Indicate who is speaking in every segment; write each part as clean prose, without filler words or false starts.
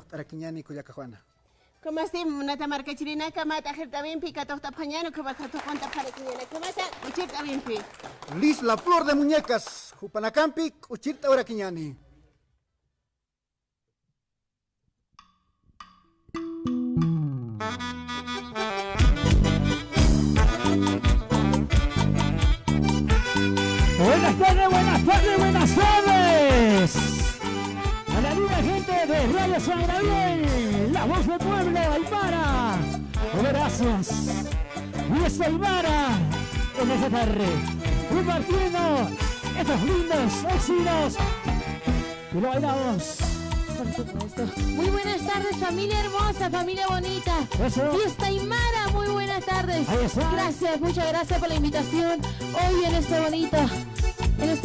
Speaker 1: Taraquiñani Cuyacajuana.
Speaker 2: ¿Cómo así? Nata marca chilena, camata, jerta bien pica, tosta pañano, que va a conta para quiñana, camata, uchirta bien pi.
Speaker 1: Liz, la flor de muñecas, Jupanacampi, Uchirta Uraquiñani.
Speaker 3: Buenas tardes, buenas tardes, buenas tardes. A la linda gente de Radio San Gabriel, la voz del pueblo, Aymara. Gracias. Y es Aymara en esta tarde, compartiendo estos lindos éxitos y lo bailamos.
Speaker 2: Por supuesto. Muy buenas tardes, familia hermosa, familia bonita.
Speaker 3: Eso.
Speaker 2: Fiesta Aymara, muy buenas tardes.
Speaker 3: Ahí está.
Speaker 2: Gracias, muchas gracias por la invitación. Hoy en esta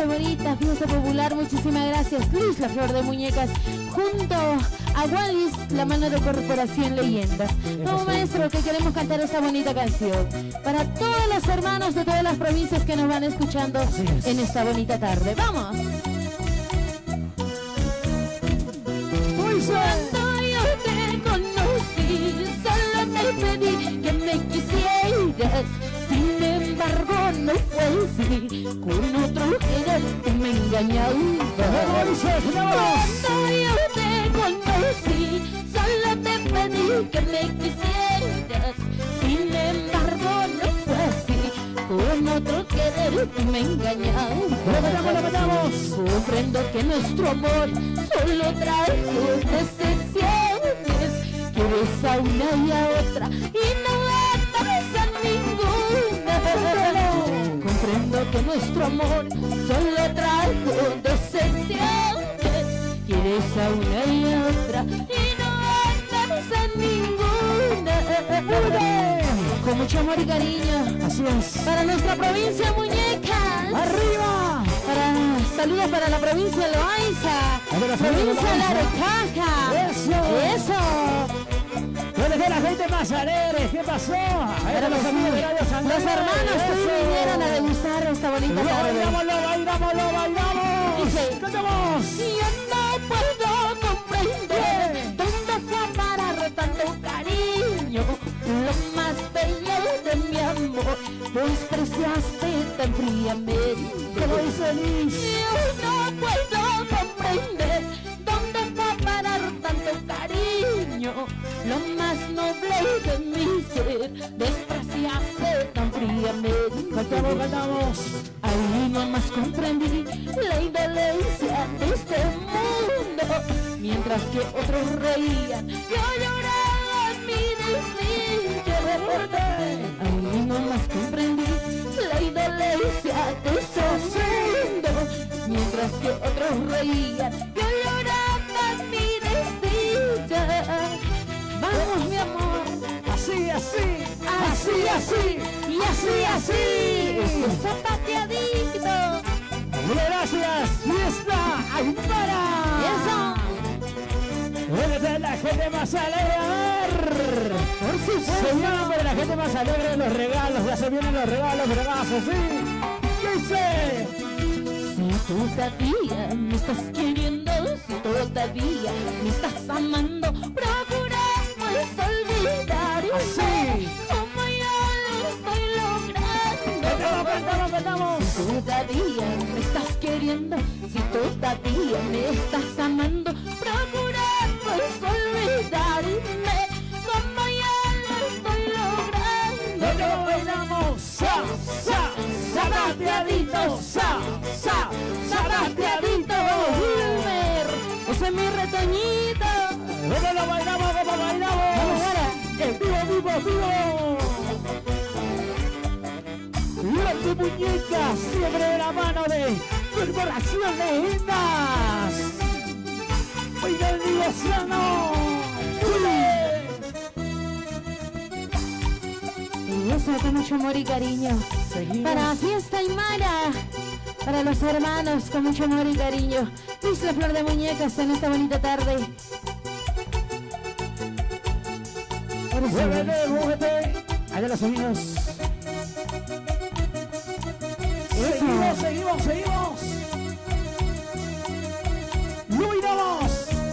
Speaker 2: bonita fiesta popular, muchísimas gracias. Liz, la flor de muñecas, junto a Wallis, la mano de Corporación Leyendas. Vamos, maestro, que queremos cantar esta bonita canción para todos los hermanos de todas las provincias que nos van escuchando en esta bonita tarde. ¡Vamos! Cuando yo te conocí, solo te pedí que me quisieras. Sin embargo, no fue así. Con otro que me engañaba. Cuando yo te conocí, solo te pedí que me quisieras. Sin embargo, no fue así. Con otro querer me engañaba. Comprendo que nuestro amor solo trajo decepciones. Quieres a una y a otra y no amas a ninguna. Comprendo que nuestro amor solo trajo decepciones. Quieres a una y a otra y no amas a ninguna. Con mucho amor y cariño.
Speaker 3: Así es.
Speaker 2: Para nuestra provincia, muñecas.
Speaker 3: ¡Arriba!
Speaker 2: Saludos para la provincia de Loaiza. Provincia de Arecaja.
Speaker 3: Eso. ¿Dónde está la gente más alegre? ¿Qué pasó?
Speaker 2: Para los amigos de Radio San Gabriel. Los hermanos que vinieron a degustar esta bonita tarde.
Speaker 3: ¡Bailamos!
Speaker 2: Dice,
Speaker 3: ¡Cantamos!
Speaker 2: yo no puedo comprender dónde fue a parar tanto cariño. Lo más bello de mi amor lo despreciaste tan fríamente.
Speaker 3: ¿Cómo dice Liz?
Speaker 2: Yo no puedo comprender dónde fue a parar tanto cariño. Lo más noble de mi ser despreciaste tan fríamente.
Speaker 3: Cantamos.
Speaker 2: Ahí nomás comprendí la indolencia de este mundo. Mientras que otros reían, yo lloraba mi desdicha. Ahí nomás comprendí la indolencia de este mundo. Mientras que otros reían, yo lloraba mi desdicha. Vamos, mi amor.
Speaker 3: Así.
Speaker 2: Y así. Zapateadito.
Speaker 3: Gracias. Fiesta Aymara.
Speaker 2: Eso.
Speaker 3: ¿Dónde está la gente más alegre? A ver.
Speaker 2: Por supuesto.
Speaker 3: Se vienen para la gente más alegre los regalos. Ya se vienen los regalos, bravazos, ¿sí? ¿Qué dice?
Speaker 2: Si todavía me estás queriendo, si todavía me estás amando, procuramos olvidarme.
Speaker 3: Así.
Speaker 2: Como yo lo estoy logrando.
Speaker 3: Cantamos.
Speaker 2: Si todavía me estás queriendo, si todavía me estás amando, procuramos olvidarme. Como yo lo estoy logrando.
Speaker 3: Bailamos. Zapateadito.
Speaker 2: Zapateadito, Wilmer, ese es mi retoñito.
Speaker 3: ¿Cómo lo bailamos?
Speaker 2: Vamos ahora.
Speaker 3: Vivo. Los de muñecas, siempre de la mano de Corporación Leyendas. Oiga el Diosiano.
Speaker 2: Y eso con mucho amor y cariño.
Speaker 3: Seguimos.
Speaker 2: Para Fiesta Aymara, para los hermanos con mucho amor y cariño. Liz, la flor de muñecas en esta bonita tarde.
Speaker 3: Muévete. Allá los amigos. Seguimos. ¡Lo miramos!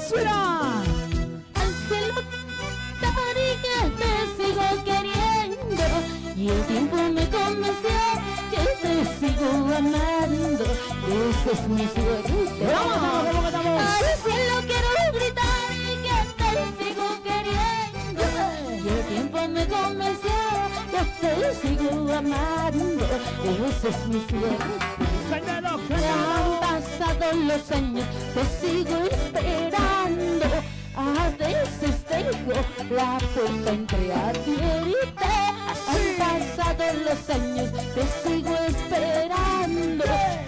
Speaker 3: ¡Suena!
Speaker 2: es mi suerte.
Speaker 3: ¿Cómo cantamos?
Speaker 2: Al cielo quiero gritar que te sigo queriendo. Y el tiempo me convenció que te sigo amando. Esa es mi suerte.
Speaker 3: Cántalo,
Speaker 2: Me
Speaker 3: cántalo.
Speaker 2: han pasado los años, te sigo esperando. A veces tengo la puerta entreabierta. Han pasado los años, te sigo esperando.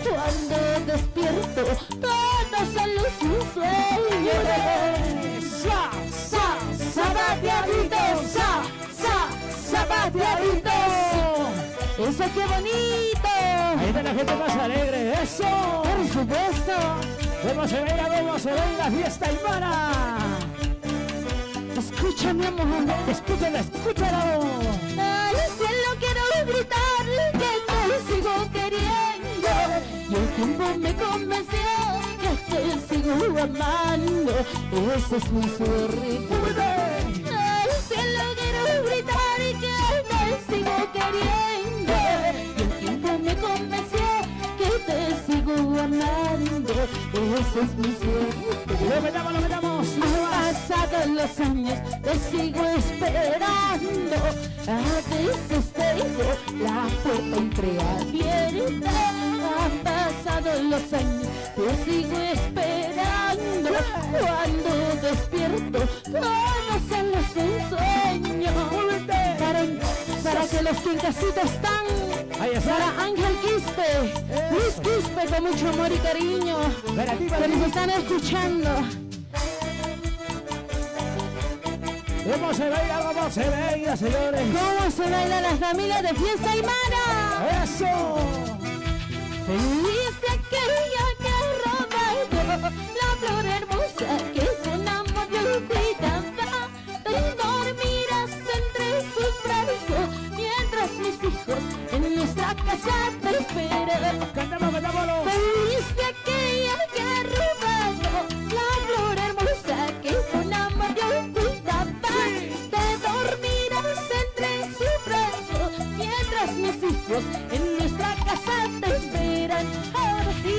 Speaker 2: Cuando despierto, todo solo es un sueño. Zapateadito, zapateadito. Eso qué bonito.
Speaker 3: Ahí está la gente más alegre, eso.
Speaker 2: Por supuesto.
Speaker 3: Cómo se ve la fiesta aymara.
Speaker 2: Escucha, mi amor.
Speaker 3: Escúchala, escúchala.
Speaker 2: Al cielo quiero gritar que te sigo queriendo. Y el tiempo me convenció que te sigo amando. Esa es mi suerte. Al cielo quiero gritar que te sigo queriendo. Y el tiempo me convenció que te sigo amando. Esa es mi suerte.
Speaker 3: Lo metamos, lo metamos.
Speaker 2: Han pasado los años, te sigo esperando. A veces tengo la puerta entreabierta. Han pasado los años, te sigo esperando. Cuando despierto, todo solo es un sueño. Para que los que en casita están,
Speaker 3: Ahí está.
Speaker 2: para Ángel Quispe, Luis Quispe, con mucho amor y cariño,
Speaker 3: Para ti,
Speaker 2: que nos están escuchando.
Speaker 3: ¿Cómo se baila, señores?
Speaker 2: ¿Cómo se baila la familia de Fiesta Aymara?
Speaker 3: ¡Eso!
Speaker 2: Feliz de aquella que ha robado la flor hermosa que con amor yo cuidaba. Tú dormirás entre sus brazos mientras mis hijos en nuestra casa te esperan.
Speaker 3: ¡Cantamos, cantámoslo!
Speaker 2: Feliz de aquella que ha robado la flor hermosa que con amor yo cuidaba. Te dormirás entre sus brazos mientras mis hijos en nuestra casa te esperan. Ahora sí,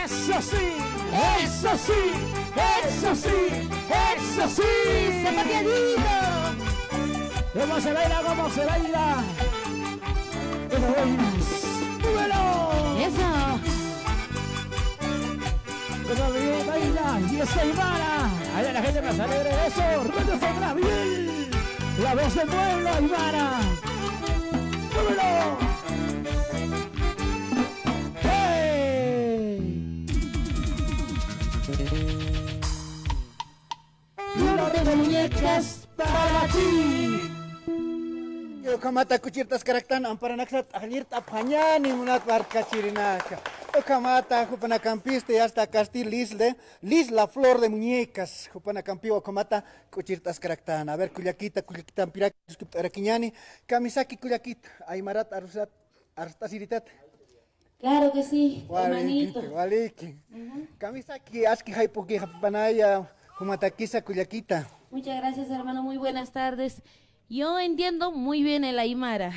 Speaker 3: ¡Eso sí! ¡Eso sí! ¡Eso sí! ¡Eso sí!
Speaker 2: zapateadito.
Speaker 3: ¿Cómo se baila? ¿Cómo se baila? ¿Cómo bailas? ¡Súbelo!
Speaker 2: Eso.
Speaker 3: ¡Cómo bien baila! ¡Y es Aymara! Ahí la gente más alegre de eso. ¡Radio Central bien! ¡La voz del pueblo, Aymara! ¡Súbelo! ¡Hey!
Speaker 2: Flor de muñecas para ti.
Speaker 1: Yo kamata kuchirtas karaktan amparanak alir tapanyani munat barca chirinaka. Yo kamata Jupanacampiste hasta Castil Lis la flor de muñecas. Jupanacampio kamata kuchirtas karaktan. A ver kuyaquita ampirak araquiñani. Kamisaki kuyakit aymarat arusat arstasiриtat.
Speaker 2: Claro que sí, hermanito.
Speaker 1: Waliki. Kamisaki aski haipuki panaya Jumatakisa kuyaquita.
Speaker 2: Muchas gracias, hermano. Muy buenas tardes. Yo entiendo muy bien el aymara.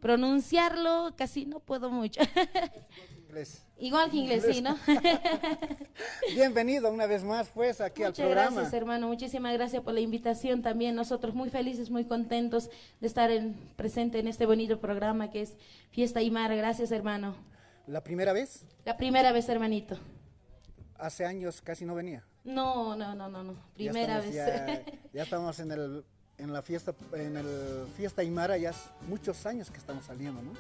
Speaker 2: Pronunciarlo casi no puedo mucho.
Speaker 1: Inglés.
Speaker 2: Igual que inglés, sí, ¿no?
Speaker 1: Bienvenido una vez más, pues, aquí al
Speaker 2: Muchas
Speaker 1: programa.
Speaker 2: gracias, hermano. Muchísimas gracias por la invitación también. Nosotros muy felices, muy contentos de estar presente en este bonito programa que es Fiesta Aymara. Gracias, hermano.
Speaker 1: ¿La primera vez?
Speaker 2: La primera vez, hermanito.
Speaker 1: Hace años casi no venía.
Speaker 2: No. Primera vez.
Speaker 1: Ya estamos en la fiesta, Fiesta Aymara, ya hace muchos años que estamos saliendo, ¿no?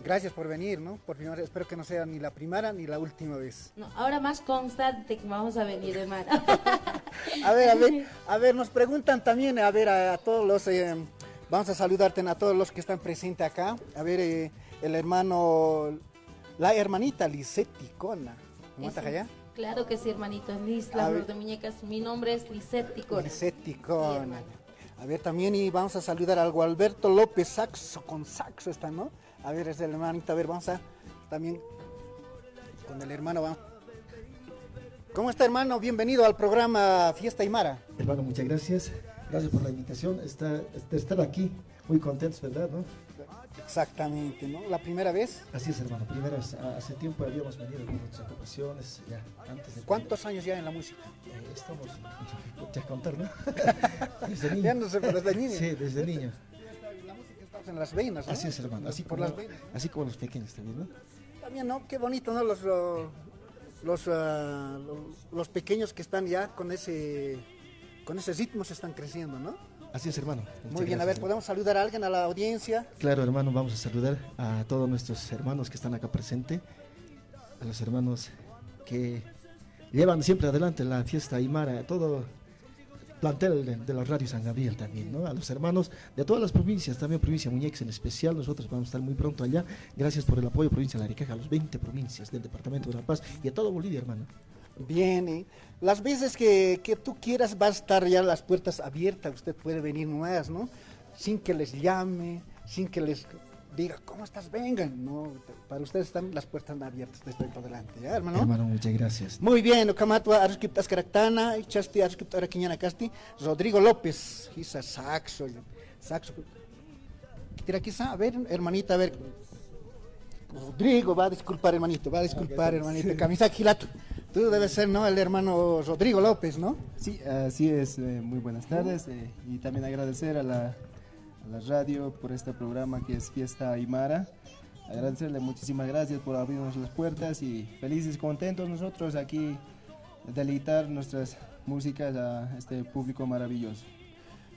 Speaker 1: Gracias por venir, ¿no? Por primera vez, espero que no sea ni la primera ni la última vez.
Speaker 2: No, ahora más constante que vamos a venir, hermano.
Speaker 1: A ver, nos preguntan también, a todos los, vamos a saludarte a todos los que están presentes acá. A ver, el hermano, la hermanita Lisette Ticona. ¿Cómo estás allá?
Speaker 2: Claro que sí, hermanito. Liz, la flor de muñecas. Mi nombre es Lisette Ticona.
Speaker 1: Lisette Ticona. A ver, también y vamos a saludar al Gualberto López Saxo, con saxo está, ¿no? A ver, es el hermanito, a ver, vamos a también con el hermano, vamos. ¿Cómo está, hermano? Bienvenido al programa Fiesta Aymara.
Speaker 4: Hermano, muchas gracias. Gracias por la invitación. Estar aquí, muy contentos, ¿verdad? ¿No?
Speaker 1: Exactamente, ¿no? La primera vez.
Speaker 4: Así es, hermano. Primero, hace tiempo habíamos venido con otras ocupaciones, ya antes de...
Speaker 1: ¿Cuántos años ya en la música?
Speaker 4: Estamos, ya contar, ¿no? Desde niño.
Speaker 1: Ya no sé, pero desde niño.
Speaker 4: Sí, desde niño.
Speaker 1: La música está en las venas, ¿no?
Speaker 4: Así es, hermano. Así
Speaker 1: por
Speaker 4: como,
Speaker 1: las venas, ¿no?
Speaker 4: así como los pequeños también, ¿no?
Speaker 1: También, ¿no? Qué bonito, ¿no? Los pequeños que están ya con ese ritmo se están creciendo, ¿no?
Speaker 4: Así es, hermano.
Speaker 1: Muy
Speaker 4: Muchas
Speaker 1: bien, a ver,
Speaker 4: gracias,
Speaker 1: ¿podemos saludar a alguien, a la audiencia?
Speaker 4: Claro, hermano, vamos a saludar a todos nuestros hermanos que están acá presentes, a los hermanos que llevan siempre adelante la fiesta Aymara, a todo plantel de la Radio San Gabriel también, ¿no? A los hermanos de todas las provincias, también provincia Muñex en especial, nosotros vamos a estar muy pronto allá, gracias por el apoyo, provincia de Laricaja, a los 20 provincias del departamento de La Paz y a todo Bolivia, hermano.
Speaker 1: Bien, las veces que tú quieras va a estar ya las puertas abiertas, usted puede venir nomás, ¿no? Sin que les llame, sin que les diga, ¿cómo estás? Vengan, ¿no? Para ustedes están las puertas abiertas desde por delante, ¿ya, hermano?
Speaker 4: Hermano, muchas gracias.
Speaker 1: Muy bien, Okamatua, Arusquiptas Caractana, Chasti, Arusquiptas Araquiñana Casti, Rodrigo López, Isa Saxo, Tira quizá, a ver, hermanita, a ver. Rodrigo, va a disculpar, hermanito, hermanito. Camisa Gilato. Tú debes ser, ¿no? El hermano Rodrigo López, ¿no?
Speaker 5: Sí, así es. Muy buenas tardes y también agradecer a la radio por este programa que es Fiesta Aymara. Agradecerle muchísimas gracias por abrirnos las puertas y felices, contentos nosotros aquí deleitar nuestras músicas a este público maravilloso.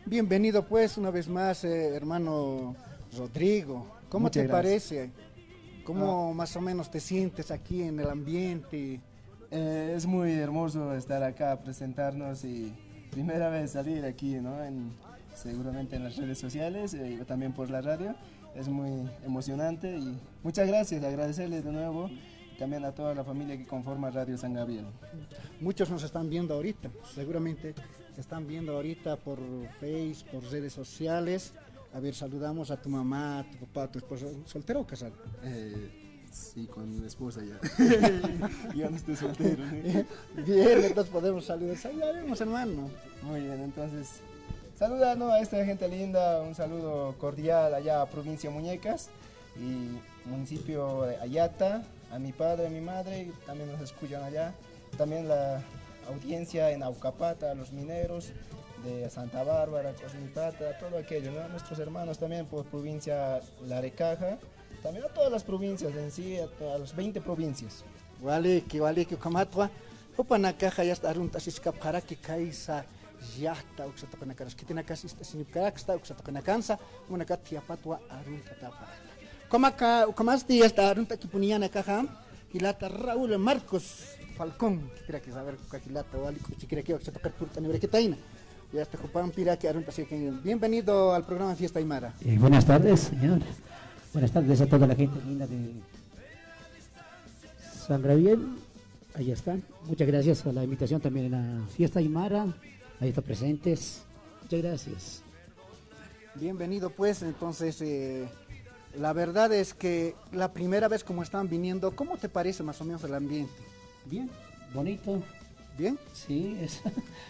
Speaker 1: Bienvenido pues una vez más, hermano Rodrigo. ¿Cómo
Speaker 5: Muchas
Speaker 1: te
Speaker 5: gracias.
Speaker 1: parece? ¿Cómo más o menos te sientes aquí en el ambiente?
Speaker 5: Es muy hermoso estar acá, presentarnos y primera vez salir aquí, ¿no? Seguramente en las redes sociales, también por la radio. Es muy emocionante y muchas gracias, agradecerles de nuevo también a toda la familia que conforma Radio San Gabriel.
Speaker 1: Muchos nos están viendo ahorita, seguramente te están viendo ahorita por Facebook, por redes sociales. A ver, saludamos a tu mamá, a tu papá, a tu esposo. ¿Soltero o casado?
Speaker 5: Sí, con mi esposa ya. Yo no estoy soltero, ¿no?
Speaker 1: Bien, entonces podemos saludar. Saludaremos, hermano.
Speaker 5: Muy bien, entonces, saludando a esta gente linda, un saludo cordial allá a Provincia Muñecas y municipio de Ayata, a mi padre, a mi madre, también nos escuchan allá. También la audiencia en Aucapata, a los mineros de Santa Bárbara, Cosmipata, todo aquello, ¿no? Nuestros hermanos también por provincia Larecaja, también a todas las provincias en sí, a las 20 provincias.
Speaker 1: Vale, que Okamatwa. Opana caja ya está arunta siskapara que kaisa ya está uxatokana caras que tiene casi esta sinipkara que está uxatokana cansa, una katia patwa arunta tapa. Comasti ya está arunta que puniana caja y la Raúl Marcos Falcón, que quiera que saber que la Wali que quiera que uxatocar turta ni que taina. Ya está Jupan Pira que arunta así que bienvenido al programa Fiesta Aymara.
Speaker 3: Buenas tardes, señor. Buenas tardes a toda la gente linda de San Gabriel. Ahí están. Muchas gracias a la invitación también en la Fiesta Aymara. Ahí están presentes. Muchas gracias.
Speaker 1: Bienvenido pues, entonces la verdad es que la primera vez como están viniendo, ¿cómo te parece más o menos el ambiente?
Speaker 3: Bien, bonito.
Speaker 1: ¿Bien?
Speaker 3: Sí, es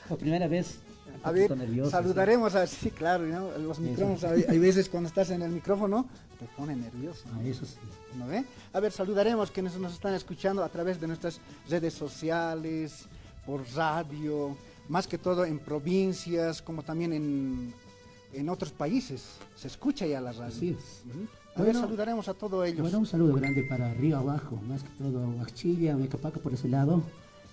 Speaker 3: la primera vez.
Speaker 1: A ver,
Speaker 3: nervioso,
Speaker 1: saludaremos así, claro, ¿no? Los micrófonos, hay veces cuando estás en el micrófono te pone nervioso.
Speaker 3: Ah, eso sí.
Speaker 1: ¿No ve? A ver, saludaremos quienes nos están escuchando a través de nuestras redes sociales, por radio, más que todo en provincias, como también en otros países. Se escucha ya la radio.
Speaker 3: Así es.
Speaker 1: Ujú. A ver, saludaremos a todos ellos.
Speaker 3: Bueno, un saludo grande para Río Abajo, más que todo Huachilla, Mecapaca por ese lado.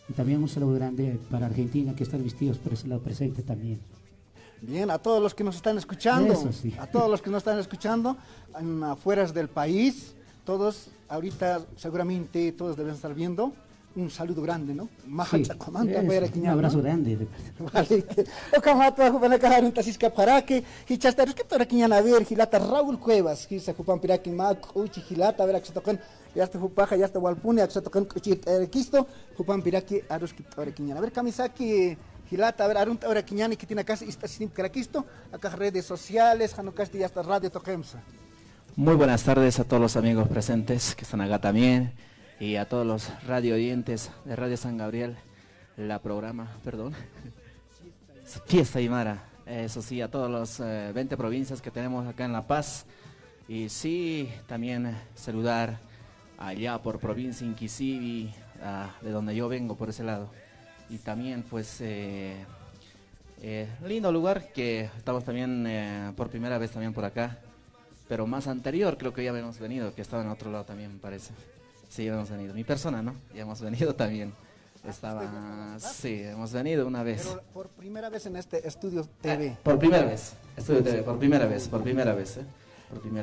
Speaker 3: Y también un saludo grande para Argentina, que están vestidos por ese lado presente también.
Speaker 1: Bien, a todos los que nos están escuchando,
Speaker 3: Eso sí.
Speaker 1: a todos los que nos están escuchando, afuera del país, todos, ahorita seguramente todos deben estar viendo, un saludo grande, ¿no?
Speaker 3: Sí, un abrazo grande.
Speaker 1: Vale, Okamatua, Jupana Cajarun, Tasisca Paraque, Hichastaros, que toda Quiñana ver, Gilata Raúl Cuevas, Gisa Jupan Piraki Mac, Uchi Gilata, a ver, que se tocan, ya está Jupaja, ya está Walpune, que se tocan Quisto, Jupan Piraki, Aros Kiptora Quiñana. A ver, Kamisaki, Gilata, a ver, Arunta Ora Quiñana, que tiene casi esta sin Caraquisto, acá redes sociales, Hanukasti, ya está Radio Toquemsa.
Speaker 6: Muy buenas tardes a todos los amigos presentes que están acá también y a todos los radio oyentes de Radio San Gabriel, Fiesta Aymara, eso sí, a todos los 20 provincias que tenemos acá en La Paz, Y sí, también saludar allá por provincia Inquisibi, de donde yo vengo, por ese lado. Y también pues lindo lugar que estamos también por primera vez también por acá. Pero más anterior creo que ya habíamos venido, que estaba en otro lado también me parece. Sí, hemos venido. Mi persona, ¿no? Ya hemos venido también. Sí, hemos venido una vez.
Speaker 1: Pero por primera vez en este estudio TV.
Speaker 6: Por primera vez. Estudio TV, por primera vez. Por primera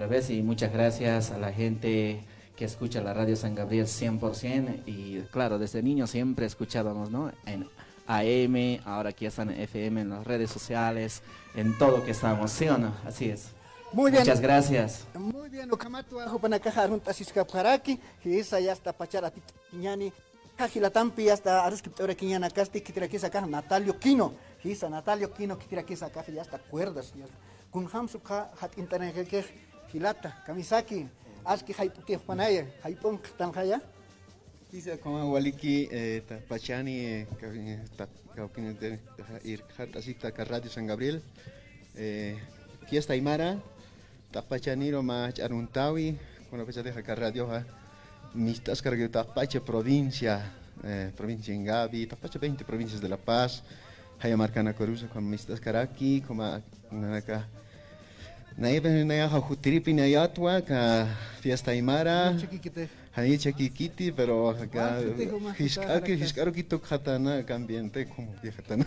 Speaker 6: vez y muchas gracias a la gente que escucha la radio San Gabriel 100%. Y claro, desde niño siempre escuchábamos, ¿no? En AM, ahora aquí están en FM, en las redes sociales, en todo que estamos, ¿sí o no? Así es.
Speaker 1: Muy bien.
Speaker 6: Muchas gracias.
Speaker 1: Muy bien, Okamatu, Ajupanakaja, Aruntasisca Paraki, que esa ya está Pachara Ñani, Cajilatampi, hasta Aruskiptora Quiñana Casti, que tiene aquí sacar Natalio Quino, Gisa Natalio Quino, que tiene aquí sacar ya hasta cuerdas, con Hamsuka, Hat Internet, Gilata, Kamisaki, Aski Haipuki Panaya, Haipon Tanjaya.
Speaker 7: Quizá como Waliki, Pachani, Kaupin de Ir Hatasita Radio San Gabriel, Fiesta Aymara. Tapachaniro más Aruntawi, con la fecha de radio, mistas cargue Tapache provincia, provincia en Gabi, Tapache 20 provincias de La Paz, Hayamarcana Coruza con mistas caraki, como acá. Naive Naya Jutiripi Nayatwa, Fiesta Aymara, Hani Chiquiti, pero acá Hiscaro Quito Katana, cambiante como viejatana.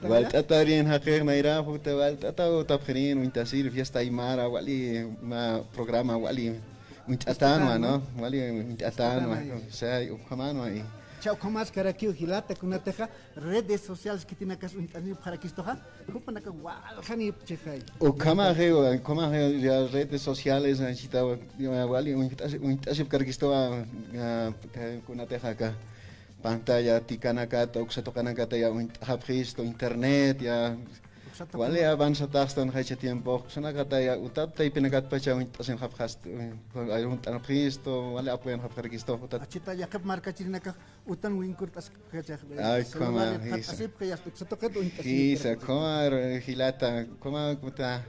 Speaker 7: Waltatarin Haker Naira, Huta Waltata, Taprin, Wintasir, Fiesta Aymara, Wali, programa Wali, Wintatanwa, ¿no? Wali, Wintatanwa, o sea, Ukamano ahí.
Speaker 1: Chao, como más cara aquí, Gilata, con una teja, redes sociales que tiene acá su internet para que esto, ¿cómo acá, guau, Hani, Chejay.
Speaker 7: O como las redes sociales, necesitaba, Wali, Wintasir, que esto con una teja acá. Pantalla, ticanacata, oxatocanacata, ya internet, ya. Wale avanza tastan hacha tiempo, sonacata ya utapta y penacat pacha hacen hafhast, hay un tanaphisto, wale apoyan hafharkisto.
Speaker 1: Achita ya que marca chirinaca, utan wincurtas hacha.
Speaker 7: Ay, coma, Isa, coma, gilata, coma, puta,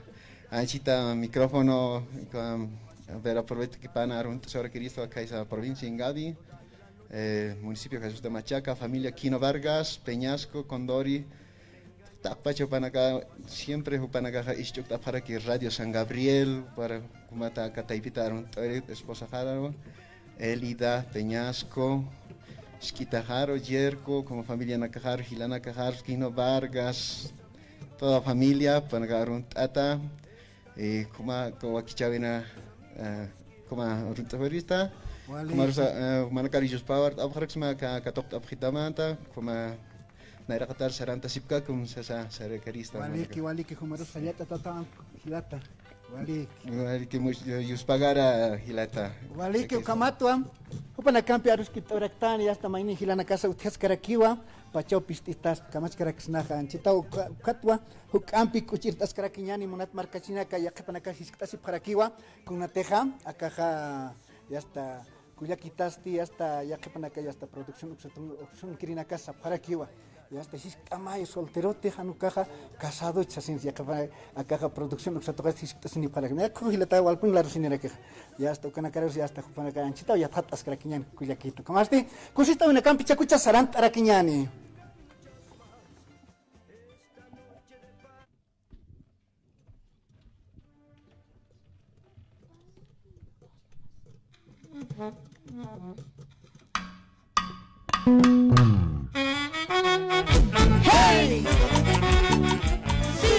Speaker 7: achita micrófono, a ver, aprovecho que pana arunta sobre Cristo acá esa provincia en Gabi, municipio Jesús de Machaca, familia Quino Vargas, Peñasco, Condori. Tapacho Panaca, siempre Panaca Ishchuk para que Radio San Gabriel, para Kumata Cataipitaron, esposa Jaro, Elida, Peñasco, Esquitajaro, Yerko, como familia Nacajar, Gilana Cajar, Quino Vargas, toda familia, Panagarun Tata, Kuma Kawakichavina, Kuma Runtaverista, Kuma Manacarillos Power, Abharxma, Katok Abhitamanta, Kuma. Naira Qatar Saranta Sipka cum sasa sarekarista.
Speaker 1: Wali que Jumaros Fallata tata Hilata.
Speaker 7: Wali que yus pagara Hilata.
Speaker 1: Wali que Kamatua. Upana campi arus kitoraktan y hasta maini Hilana casa utias karakiwa. Pachau pististas kamach karaksnaja anchitau katwa. Hukampi kuchirtas karakiñani monat marcachina kaya kapanaka hisktasip karakiwa. Con una teja akaja y hasta cuya quitaste hasta ya kapanaka y hasta producción opción kirina casa karakiwa. Ya hasta si amay solterote hanukaja casado chasin ya acá producción que toca si ni para que me cogilata walpun la rusinera que ya hasta con acá ya hasta para que anchita ya tatas craquiñan cuyaquito como este cosita una campi chacucha sarant araquiñani
Speaker 2: Hey, sí,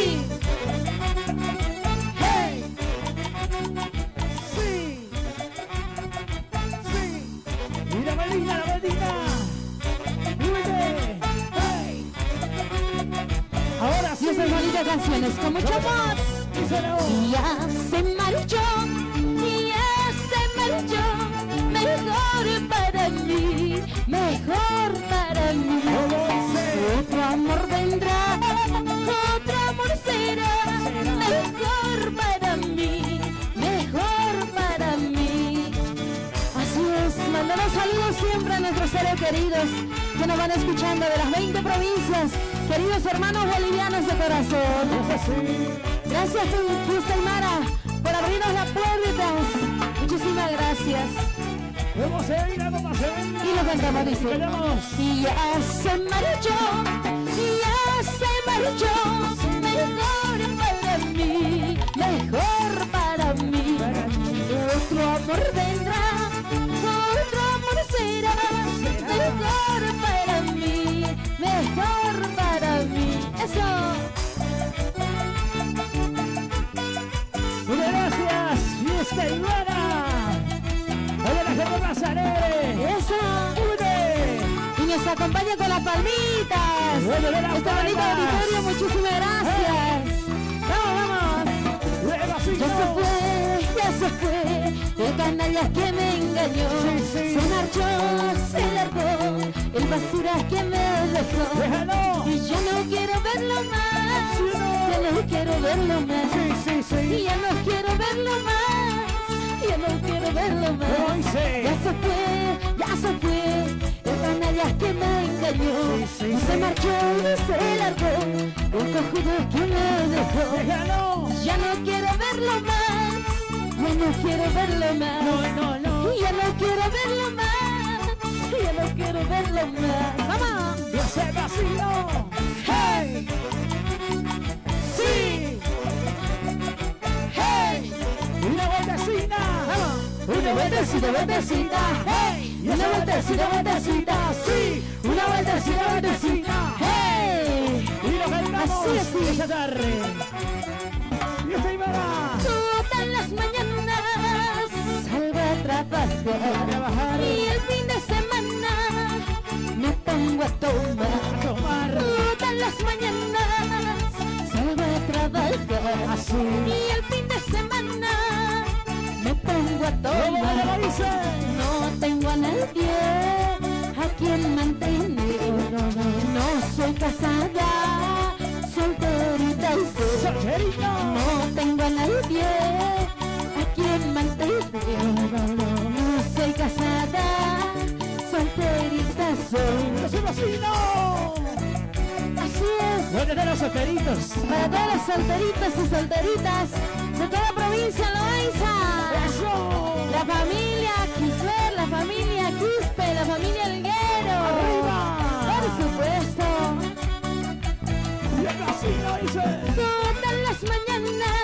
Speaker 2: hey, sí, sí.
Speaker 3: Mira Medina, muy bien, hey. Ahora sí.
Speaker 2: Y esas bonitas canciones con mucho amor. Y ya se marchó, mejor para mí, mejor para mí. Otro amor vendrá, otro amor será, mejor para mí, mejor para mí. Así es, mandamos saludos siempre a nuestros seres queridos que nos van escuchando de las 20 provincias, queridos hermanos bolivianos de corazón. Gracias, Fiesta Aymara, por abrirnos las puertas. Muchísimas gracias.
Speaker 3: ¿Cómo se baila? ¿Cómo se baila?
Speaker 2: Y lo cantamos, dice. Y ya se marchó, mejor para mí, mejor para mí. Otro amor vendrá, otro amor será, mejor para mí, mejor para mí. Eso.
Speaker 3: Muchas gracias, Fiesta Aymara. Oye, la gente más alegre.
Speaker 2: Eso.
Speaker 3: ¡Une!
Speaker 2: Y nos acompaña con las palmitas.
Speaker 3: Bueno, de las
Speaker 2: Este bonito
Speaker 3: palmas.
Speaker 2: auditorio, muchísimas gracias. Vamos, vamos. Ya se fue, el canalla que me engañó. Se marchó, se largó, el basura que me dejó.
Speaker 3: ¡Déjalo!
Speaker 2: Y yo no quiero verlo más. Ya no quiero verlo más. Y ya no quiero verlo más. Ya no quiero verlo más. Ya se fue, el canalla que me engañó. Se marchó, se largó, el cojudo que me dejó.
Speaker 3: ¡Déjalo!
Speaker 2: Ya no quiero verlo más. Ya no quiero verlo más.
Speaker 3: No.
Speaker 2: Ya no quiero verlo más. Ya no quiero verlo más. ¡Vamos!
Speaker 3: ¡Yo se vacío!
Speaker 2: ¡Hey! ¡Sí! ¡Hey!
Speaker 3: ¡Una vueltecita!
Speaker 2: ¡Vamos! Una vueltecita, ¡hey! Una vueltecita, ¡sí! Una vueltecita, ¡hey!
Speaker 3: Y lo bailamos
Speaker 2: Así es.
Speaker 3: esa tarde. Fiesta Aymara.
Speaker 2: Todas las mañanas salgo a trabajar y el fin de semana me pongo a tomar. Todas las mañanas salgo a trabajar
Speaker 3: Así.
Speaker 2: y el fin de semana me pongo a
Speaker 3: ¿Cómo lo
Speaker 2: tomar.
Speaker 3: dice?
Speaker 2: No tengo a nadie a quien mantener. No soy casada, solterita y soy.
Speaker 3: ¡Solterito!
Speaker 2: No tengo a nadie a quien mantener. No soy casada, solterita soy.
Speaker 3: ¡Yo soy vecino!
Speaker 2: Así es.
Speaker 3: ¿Dónde están los solteritos?
Speaker 2: Para todos los solteritos y solteritas de toda provincia Loaiza.
Speaker 3: ¡Eso!
Speaker 2: La familia Quisper, la familia Quispe, la familia Elguero.
Speaker 3: ¡Arriba!
Speaker 2: Por supuesto.
Speaker 3: Y el vecino dice.
Speaker 2: Todas las mañanas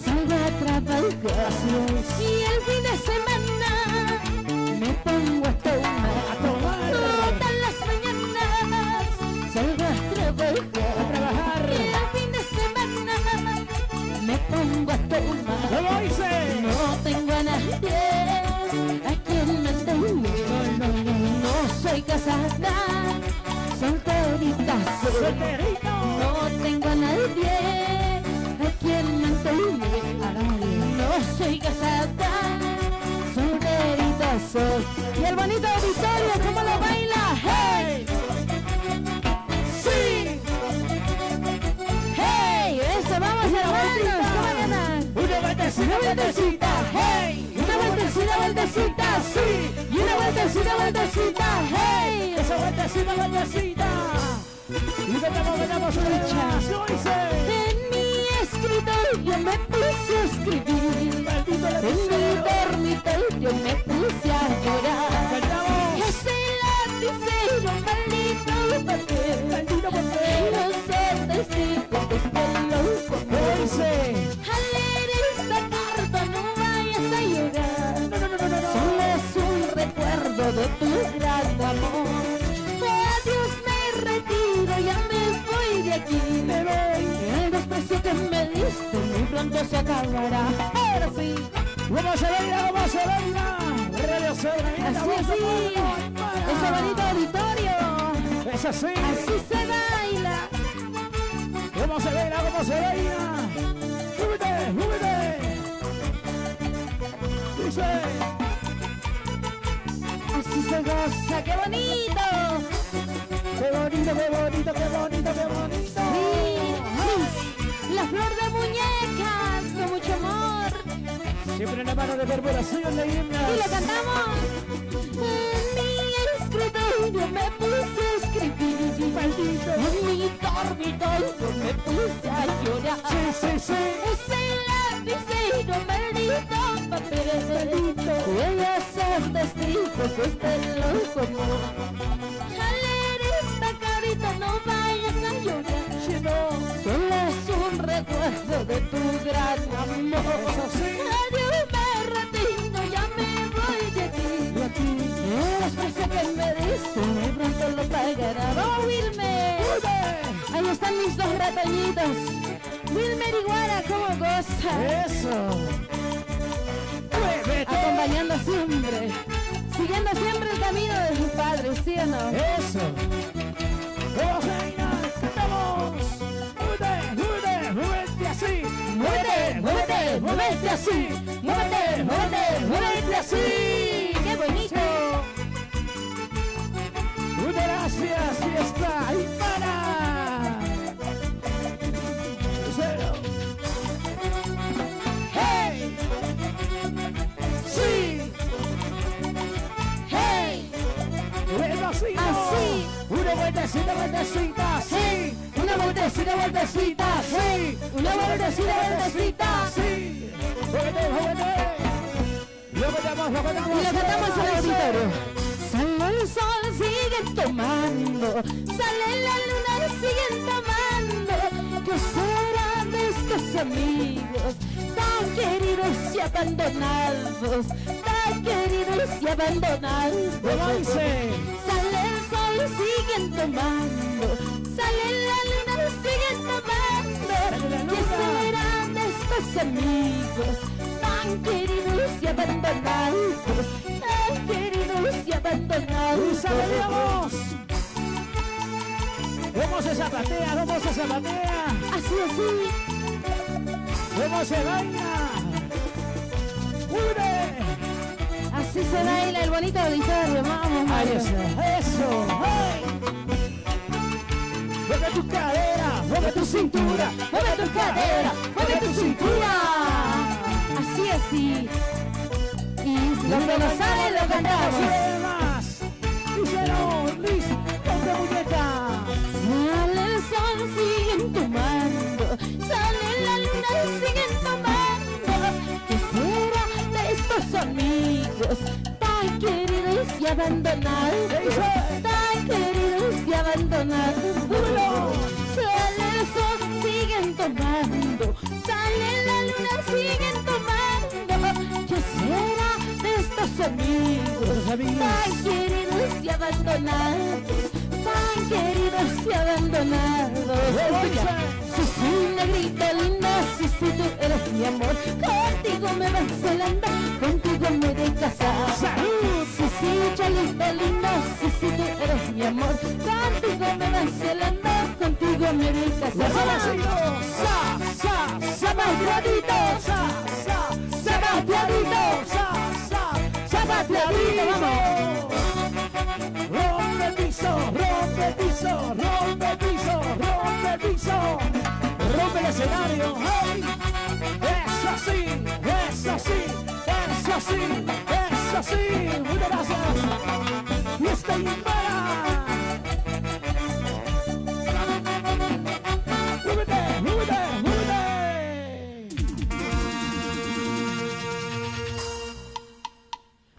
Speaker 2: salgo a trabajar y el fin de semana me pongo a tomar. Todas las mañanas salgo a trabajar y el fin de semana me pongo a tomar.
Speaker 3: ¿Cómo dice?
Speaker 2: No tengo a nadie a quien mantener. No soy casada, solterita soy.
Speaker 3: ¡Solterito!
Speaker 2: No tengo a nadie a quien mantener. No soy casada, solterita soy. Y el bonito auditorio, ¿cómo lo baila? ¡Hey! ¡Sí! ¡Hey! Eso, vamos hermanos, ¿cómo ganan?
Speaker 3: ¡Una vueltecita!
Speaker 2: ¡Hey! Una vueltecita, sí. Y una vueltecita, hey.
Speaker 3: ¡Esa vueltecita! Y cantamos una vez. ¿Cómo dice?
Speaker 2: En mi escritorio me puse a escribir.
Speaker 3: ¡Maldito
Speaker 2: En mi dormitorio me puse a llorar.
Speaker 3: ¡Cantamos!
Speaker 2: Ese lapicero, maldito papel.
Speaker 3: ¡Maldito papel!
Speaker 2: No sé decir después lo
Speaker 3: ¿Cómo dice?
Speaker 2: Al leer esta carta no vayas a llorar.
Speaker 3: No.
Speaker 2: Solo es un recuerdo de tu gran amor. Adiós, me retiro, ya me voy de aquí.
Speaker 3: Me voy.
Speaker 2: El desprecio que me diste muy pronto se acabará. Ahora sí,
Speaker 3: ¿Cómo se baila? ¿Cómo se baila? Radio Sobrevivir,
Speaker 2: así así, ese bonito auditorio.
Speaker 3: Es así.
Speaker 2: Así se baila.
Speaker 3: ¿Cómo se baila? ¿Cómo se baila? ¡Súbete! Dice.
Speaker 2: Así se goza, qué bonito.
Speaker 3: ¡Qué bonito!
Speaker 2: Sí, la flor de muñecas con mucho amor.
Speaker 3: Siempre en la mano de corporación, leyendas.
Speaker 2: Y lo cantamos. En mi escritorio me puse a escribir.
Speaker 3: Maldito.
Speaker 2: En mi dormitorio me puse a llorar.
Speaker 3: sí, sí.
Speaker 2: Use lápiz y no maldito papel. Ellos son testigos de este loco amor. Al leer esta carita no vayas a llorar. Solo es un recuerdo de tu gran amor. Adiós, mi ratito, ya me voy de aquí. El esfuerzo que me diste, muy pronto lo pagará. ¡Oh, Wilmer! Ahí están mis dos ratoñitos. Wilmer y Guara, ¿cómo goza?
Speaker 3: Eso. Muévete.
Speaker 2: Acompañando siempre, siguiendo siempre el camino de sus padres, ¿sí o no?
Speaker 3: Eso. Vamos a bailar, cantamos. Muévete así.
Speaker 2: Muévete, muévete, muévete así. Muévete, muévete, muévete así. ¡Qué bonito!
Speaker 3: Gracias, fiesta Aymara. Hey. Sí.
Speaker 2: ¡Hey!
Speaker 3: Así.
Speaker 2: Así.
Speaker 3: Una vueltecita, vueltecita, sí.
Speaker 2: Una vueltecita, vueltecita,
Speaker 3: Sí.
Speaker 2: una vueltecita, vueltecita.
Speaker 3: Sí. Muévete, muévete. Lo cantamos, lo cantamos.
Speaker 2: Y lo cantamos en el auditorio. Sale el sol, siguen tomando. Sale la luna, siguen tomando. ¿Qué será de estos amigos tan queridos y abandonados? Tan queridos y abandonados.
Speaker 3: ¿Cómo dice?
Speaker 2: Sale el sol, siguen tomando. Sale la luna, siguen tomando. ¿Qué será de estos amigos tan queridos y abandonados? Tan queridos y abandonados.
Speaker 3: Y saludamos. ¿Cómo se zapatea? ¿Cómo se zapatea?
Speaker 2: Así, así.
Speaker 3: ¿Cómo se baila? ¡Une!
Speaker 2: Así se baila el bonito auditorio. Vamos,
Speaker 3: Ahí
Speaker 2: Mario.
Speaker 3: está. Eso. ¡Hey! Mueve tu cadera, mueve tu cintura,
Speaker 2: Mueve tu cadera, mueve tu cintura. Así, así. Y lo que nos sale lo cantamos.
Speaker 3: más. Dijeron, Liz, ponte muñeca.
Speaker 2: Sale el sol, siguen tomando. Sale la luna, siguen tomando. ¿Qué será de estos amigos tan queridos y abandonados? Tan queridos y abandonados. Sale el sol, siguen tomando. Sale la luna, siguen tomando. ¿Qué será de estos amigos tan queridos y abandonados? Tan queridos y abandonados. Sí, sí, negrita linda, sí, sí, tú eres mi amor. Contigo me vas celando, contigo me de casar. Sí, sí, chalita linda, sí, sí, tú eres mi amor. Contigo me vas celando, contigo me de casar. Zapateadito, zapateadito, vamos.
Speaker 3: Rompe piso, rompe piso, rompe piso, rompe piso. Rompe el escenario. ¡Hey! Eso sí, eso sí, eso sí, eso sí. Muchas gracias. Y esta Aymara. ¡Múvete, múvete, múvete!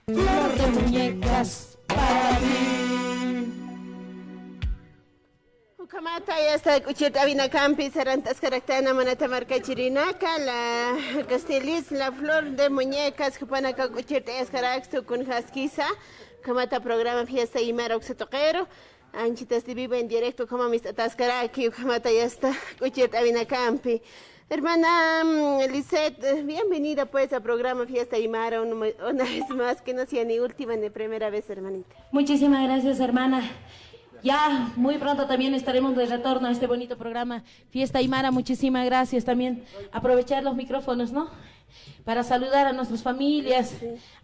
Speaker 2: Flor de muñecas para ti.
Speaker 8: Ukamata ya está kuchita vina campi sarantas caractana manata marca chirinaka la castelis la flor de muñecas que pana ka kuchita es caracto con jasquiza kamata programa fiesta y mero toquero anchitas de vivo en directo como mis atascaraki ukamata ya está kuchita vina campi. Hermana Lisette, bienvenida pues al programa Fiesta Aymara una vez más, que no sea ni última ni primera vez, hermanita.
Speaker 2: Muchísimas gracias, hermana. Ya muy pronto también estaremos de retorno a este bonito programa Fiesta Aymara. Muchísimas gracias. También aprovechar los micrófonos, ¿no? Para saludar a nuestras familias,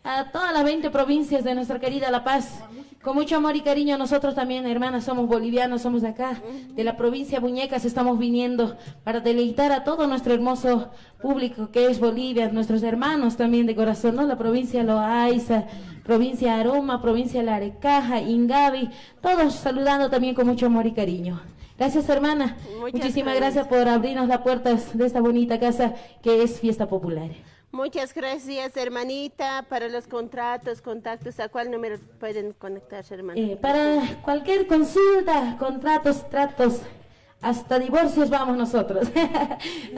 Speaker 2: a todas las 20 provincias de nuestra querida La Paz. Con mucho amor y cariño, nosotros también, hermanas, somos bolivianos, somos de acá, de la provincia Muñecas, estamos viniendo para deleitar a todo nuestro hermoso público que es Bolivia, nuestros hermanos también de corazón, ¿no? La provincia Loaiza, provincia Aroma, provincia La Arecaja, Ingavi, todos saludando también con mucho amor y cariño. Gracias, hermana. Muchísimas gracias por abrirnos las puertas de esta bonita casa que es Fiesta Popular.
Speaker 8: Muchas gracias, hermanita. Para los contactos, ¿a cuál número pueden conectarse, hermana?
Speaker 2: Para cualquier consulta, contratos, tratos, hasta divorcios vamos nosotros.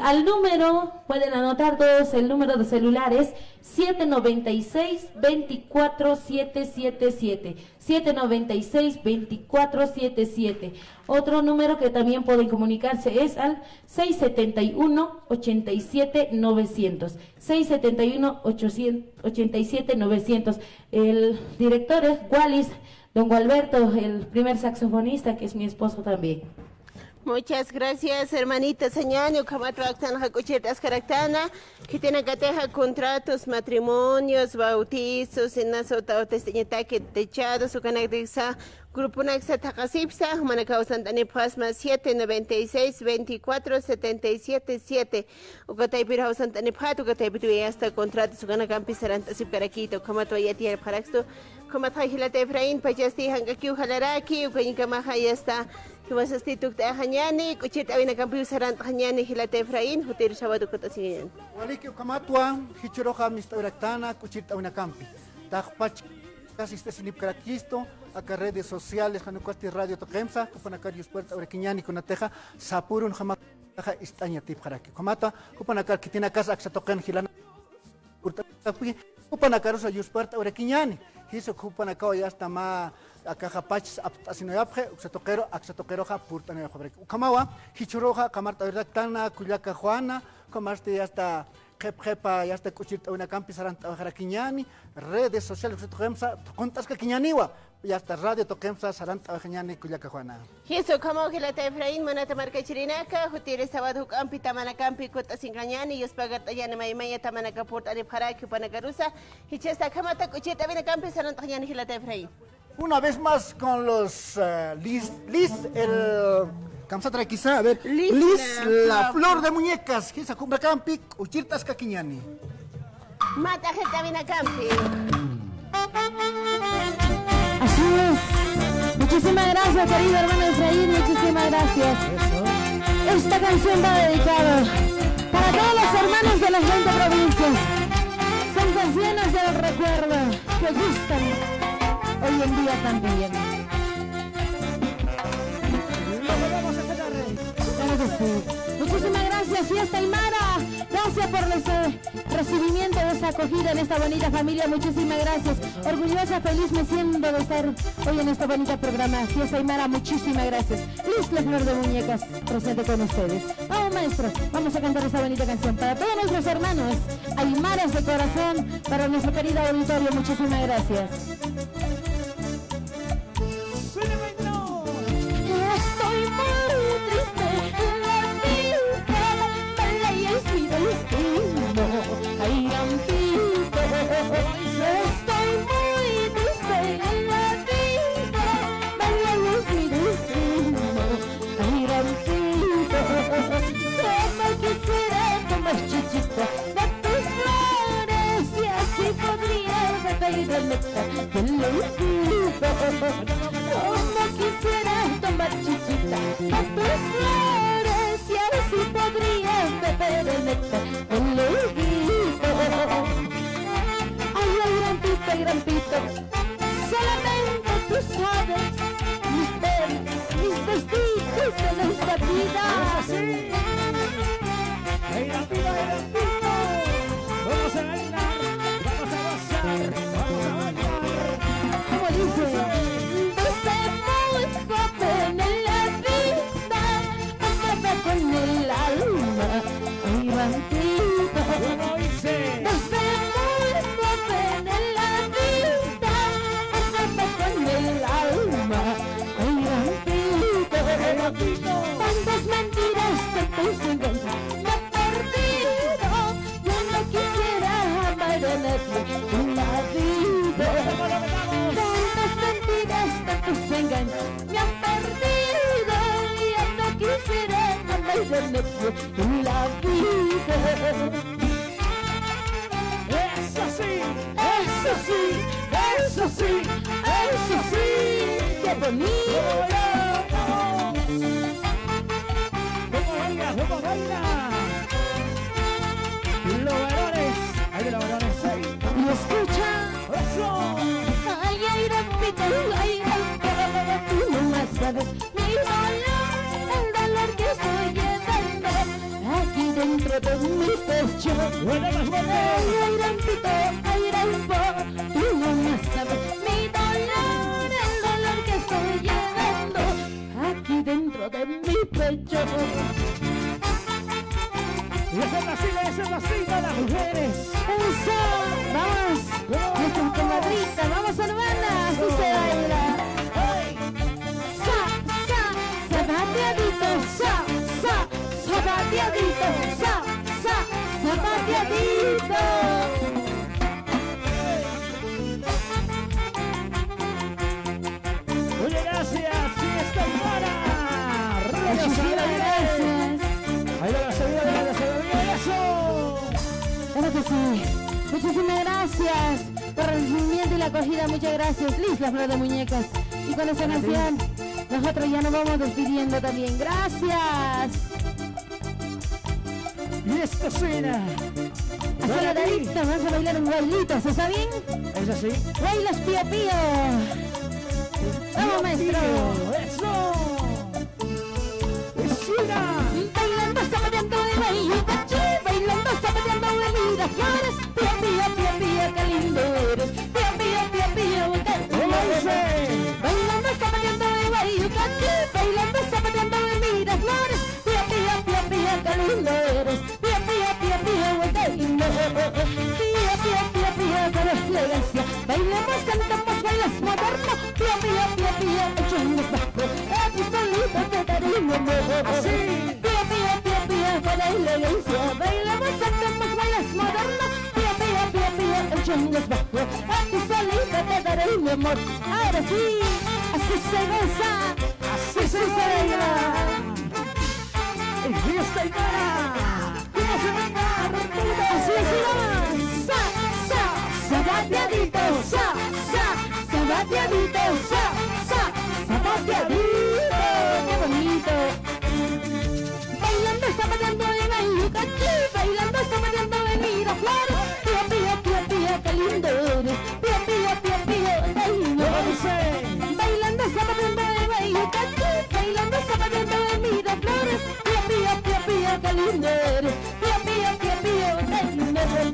Speaker 2: Al número, pueden anotar todos, el número de celular es 796-24777. 796-24777. Otro número que también pueden comunicarse es al 671-87-900. 671-87-900. El director es Wallis, don Gualberto, el primer saxofonista, que es mi esposo también.
Speaker 8: Muchas gracias, hermanita Sañano, que tiene que tener contratos, matrimonios, bautizos, en techados, su canadiza, grupo Naxa Takasipsa, Manacausan Tanipasma 796-24-77-7. Ucataipirausan Tanipato, Ucataipitu hasta contratos, su canacampi Sarantasip Caraquito, como todavía tiene Paraxto, como Tajilate Efraín, Payasti, Hangakiu Halaraki, Ucanicamaja y hasta. Kumas tuk ta hanyani kuchit awina kampi usaran hanyani hilate Efraín hutir shabadu kota singen.
Speaker 1: Waliki kamatwa hichiroja mistauratana kuchit awina kampi. Tajpach casi este sinip caraquisto acá redes sociales hanukwasti radio toquemsa kupanakarius puerta aurequiñani kunateja sapurun jama istaña tip jaraki. Kamata kupanakar kitina casa aksa toqen hilana kurta kupanakarus ayus puerta aurequiñani. Hizo kupanakao ya hasta ma acá japachs asinoyapje uxatoquero axatoqueroja purtano jabrek ukamawa hichuroja kamarta verdad tana kuyaka juana comaste hasta jepa ya hasta kuchirta una campi saranta jaraquiñani redes sociales uxatoquemsa contas que quiñaniwa y hasta radio toquemsa saranta jañani kuyaka juana
Speaker 8: hizo como que la te Efraín manata marca chirinaca jutire sabado campi tamana campi kota singañani y espagarta ya ne maya tamana kaport ari jaraki panagarusa hichesta kamata kuchirta vina campi saranta jañani la te Efraín.
Speaker 1: Una vez más con los Liz, el Kamsatra quizá, a ver, Liz, la flor de muñecas, quizá cumbra campi, uchirtas caquiñani.
Speaker 8: Mata gente vina campi.
Speaker 2: Así es. Muchísimas gracias, querido hermano Efraín, muchísimas gracias. Esta canción va dedicada para todos los hermanos de las 20 provincias. Son canciones del recuerdo que gustan hoy en día también. Claro que sí. Muchísimas gracias, Fiesta Aymara. Gracias por ese recibimiento, de esa acogida en esta bonita familia. Muchísimas gracias. Orgullosa, feliz me siento de estar hoy en esta bonita programa. Fiesta Aymara, muchísimas gracias. Liz, la flor de muñecas, presente con ustedes. Vamos, maestros, vamos a cantar esta bonita canción para todos nuestros hermanos aymaras de corazón, para nuestro querido auditorio. Muchísimas gracias. Estoy muy triste en la vida, mala y es mi destino, ay rampito. Estoy muy triste en la vida, mala y es mi destino, ay rampito. Como quisiera tomar chichita de tus flores y así podría beber el néctar del ojito. Como quisiera tomar chichita a tus flores y así podría beber el néctar del ojito. Ay, ay, grampito, solamente tú sabes mis penas, mis vestidos de nuestra vida.
Speaker 3: Ay, grampito, vamos a bailar, vamos a gozar, vamos a bailar.
Speaker 2: ¿Cómo dice? Desde muy joven en la vida, amaba con el alma, ay rampito.
Speaker 3: ¿Cómo dice?
Speaker 2: Desde muy joven en la vida, amaba con el alma, ay rampito. Tantas mentiras, tantos engaños, me he perdido. Yo no quisiera amar a nadie en la vida. Tantas mentiras, tantos engaños, me han perdido. Yo no quisiera amar a nadie en la vida.
Speaker 3: Eso sí,
Speaker 2: Eso sí, eso sí, eso sí, qué bonito.
Speaker 3: pecho, huele más fuerte.
Speaker 2: Ay, rampito, ay, rampo, tú no me sabes mi dolor, el dolor que estoy llevando aquí dentro de mi pecho.
Speaker 3: Y ese pasito, las mujeres.
Speaker 2: Eso, vamos, nuestra comadrita, vamos hermana, así se baila. Zapateadito, zapateadito, zapateadito.
Speaker 3: Oye, gracias, fiesta para.
Speaker 2: Muchísimas gracias.
Speaker 3: Ahí va la segunda, eso.
Speaker 2: Claro que sí. Muchísimas gracias por el recibimiento y la acogida. Muchas gracias, Liz, la flor de muñecas. Y con esta canción, nosotros ya nos vamos despidiendo también. Gracias.
Speaker 3: Y esto suena.
Speaker 2: Aceleradito, vamos a bailar un bailito, ¿se está bien?
Speaker 3: Es así.
Speaker 2: Bailas pío pío. Vamos, maestro.
Speaker 3: Eso. Es una.
Speaker 2: Bailando, zapateando de Bayucachi, bailando, zapateando de Miraflores. Pío pío, pío pío, qué lindo eres. Pío pío, pío pío, qué lindo eres. Bailando, zapateando de Bayucachi, bailando, zapateando de Miraflores. Pío pío, pío pío, qué lindo eres. Pío pío, pío pío, qué lindo eres. Pío pío, pío pío, con elegancia. Bailamos, cantamos, bailas moderno. Pío pío, pío pío, echamos bajo. Aquí solito te daré un amor.
Speaker 3: Así.
Speaker 2: Pío pío, pío pío, con elegancia. Bailamos, cantamos, bailas moderno. Pío pío, pío pío, echamos bajo. Aquí solito te daré un amor. Ahora sí, así se goza, así se baila.
Speaker 3: Y fiesta y para. ¿Cómo se venga?
Speaker 2: Así vamos. Zapateadito, zapateadito, zapateadito. Qué bonito. Bailando, zapateando en Ayucachi, bailando, zapateando en Miraflores. Pío, pío, pío, pío, qué lindo eres. Pío, pío, pío, pío, qué lindo eres. Bailando, zapateando en Ayucachi, bailando, zapateando en Miraflores. Pío, pío, pío, pío, qué lindo eres. Pío, pío, pío, pío, qué lindo eres.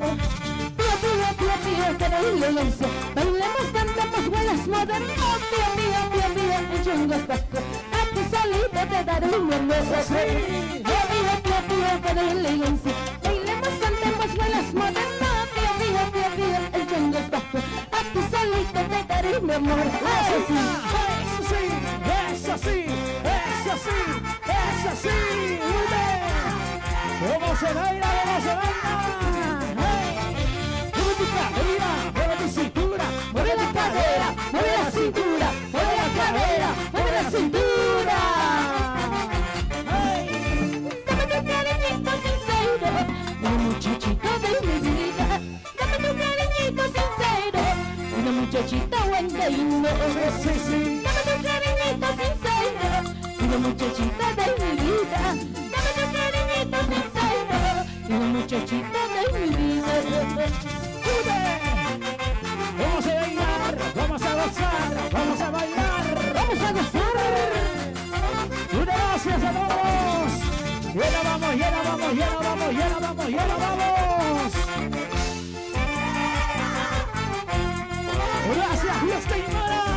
Speaker 2: Pío, pío, pío, pío, qué elegancia. Bailamos, cantamos, buenas modernos. Pío, pío, pío, pío, echando bajo. Aquí solito te daré un hermoso. Pío, pío, pío, pío, qué elegancia. Bailamos, cantamos, buenas modernos. Pío, pío, pío, pío, echando bajo. Aquí solito te daré un amor.
Speaker 3: Eso sí, eso sí, eso sí, eso sí. Muy bien. ¿Cómo se baila? ¿Cómo se baila? Mueve tu cadera, mueve tu cintura,
Speaker 2: Mueve la cadera, mueve la cintura, mueve la cadera, mueve la cintura. Dame tu cariñito sincero, una muchachita de mi vida. Dame tu cariñito sincero, una muchachita buena y no.
Speaker 3: Sí, sí.
Speaker 2: Dame tu cariñito sincero, una muchachita de mi vida. Dame tu cariñito sincero, una muchachita de mi vida.
Speaker 3: Vamos a bailar, vamos a gozar, vamos a bailar,
Speaker 2: Vamos a gozar.
Speaker 3: Gracias a todos. Y ahora vamos, y ahora vamos, y ahora vamos, y ahora vamos, y ahora vamos. Gracias, Fiesta y Mara.